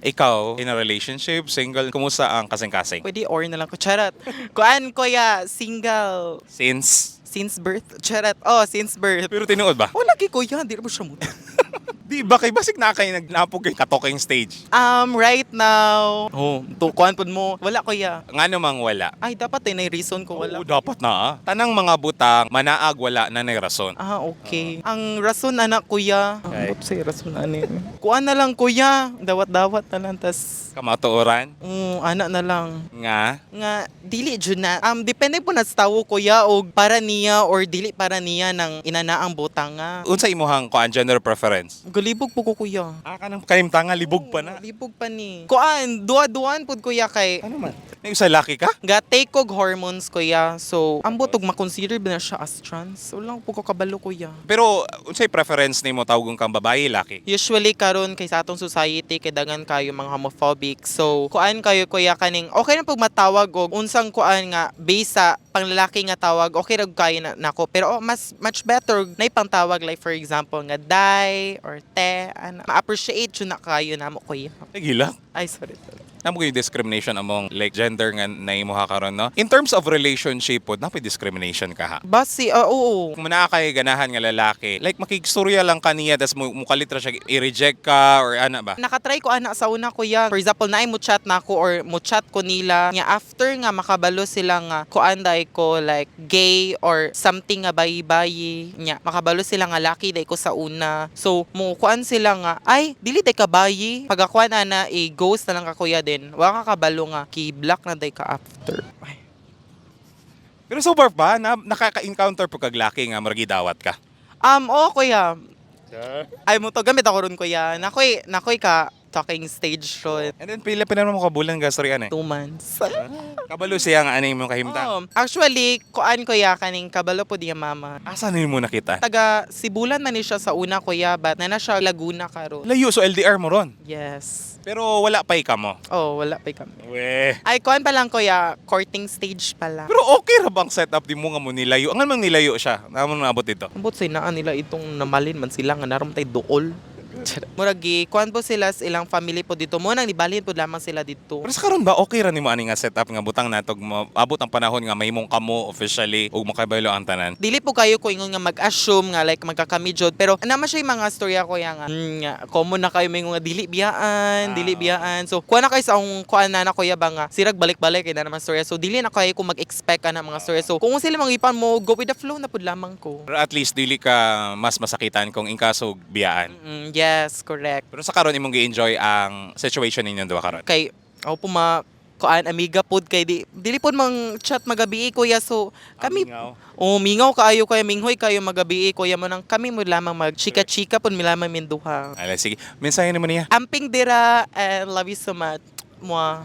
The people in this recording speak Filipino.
Ikaw, in a relationship, single, kumusta ang kasing-kasing? Pwede or na lang ko. Charot. Kuan kuya, single. Since Since birth. Charot. Oh, since birth. pero tinuod ba? Oh, lagi kuya. Di na mo siya muta. Di ba kay basig na kay nagnapog kay katoking stage? Right now. Oh, to kuan pod mo. Wala kuya. Nga namang wala. Ay, dapat na reason ko wala. Oo, dapat na Tanang mga butang, manaag wala na nay rason. Okay. Ang rason anak kuya. Okay. Ang say rason ani. Kuan na lang kuya. Dawat-dawat na lang tas Kamatuoran anak na lang. nga Dili jud na. Depende po na sa tawo kuya og para niya or dili para niya ng inanaang butanga. unsa imuhang kuan gender preference? Galibog po ko kuya. Kanang kanimtanga libog pa na. Libog pa ni. Kuan, duwa-duwan pud kuya kay Ano man? May usa laki ka? ga take og hormones kuya. So, ambot og makonsider ba na siya as trans? Wala po ko kabalo kuya. Pero unsay preference nimo tawgon kang babae laki? Usually karon kay sa atong society kay dagan kayo mga homophobic. So, kuan kayo kuya kaning okay na pag matawag og unsang kuan nga base sa panglalaki nga tawag, okay ra kayo na nako. Pero mas much better na pangtawag like for example nga dai or te ana. Ma-appreciate yun na kayo namo kuya. Nagila. Ay sorry. Namo yung discrimination among like gender nga naimuha karon no. In terms of relationship pod, napoy discrimination ka ha. Basi, oo. Kung naa kay ganahan nga lalaki, like makigstorya lang kaniya tas mukalit ra siya i-reject ka or ana ba? Nakatry ko ana sa una kuya. For example, naay mo chat na ako or mo chat ko nila. Nga after nga makabalo sila nga kuanday ko like gay or something nga bayi-bayi. Nya makabalo sila nga laki day ko sa una. So mo kuan sila nga ay dili day ka bayi. Pag akuan ana i-ghost na lang ka kuya din. Wa ka kabalo nga ki-block na day ka after. Ay. Pero so far pa nakaka-encounter po kag laki nga margi dawat ka. Oo kuya. Ay mo to gamit ako ron kuya. Nakoy ka talking stage ron. And then pila pa naman mo kabulan ga sorry ano. 2 months. Kabalo siya nga ano imong kahimtang. Actually, kuan kuya kaning kabalo po diya mama. Asa nimo nakita? Taga Sibulan man ni siya sa una kuya, but na siya Laguna karon. Layo so LDR mo ron. Yes. Pero wala pa ka mo. Oh, wala pa kami. We. Ay, kuan pa lang kuya, courting stage pa lang. Pero okay ra bang setup di mo nga mo nilayo? Ang mang nilayo siya. Namo nabot dito. Ambot say naa nila itong namalin man sila nga naram tay duol. Muragi, kuan po sila sa ilang family po dito mo nang nibalhin po lamang sila dito. Pero sa karon ba okay ra nimo ani nga setup nga butang natog abot ang panahon nga mahimong kamo officially ug makabaylo ang tanan? Dili po kayo ko ingon nga mag-assume nga like magkakamidjod pero naman siya yung mga storya ko nga nga common na kayo may nga dili biyaan so kuha na kayo sa ang kuha na kuya ba nga sirag balik-balik na naman storya so dili na kayo kung mag-expect ka na mga storya so kung sila mangipan mo go with the flow na pud lamang ko. Pero at least dili ka mas masakitan kung inkasog biyaan. Yes, correct. Pero sa karon imong gi-enjoy ang situation ninyo duha karon. Kay ako po kuan amiga pod kay dili pod mang chat magabi kuya so kami mingaw kaayo kaya minghoy kayo magabi kuya mo nang kami mo lamang mag chika-chika pod mi lamang minduha. Ala sige, mensahe nimo niya. Amping dira and love you so much. Mwah.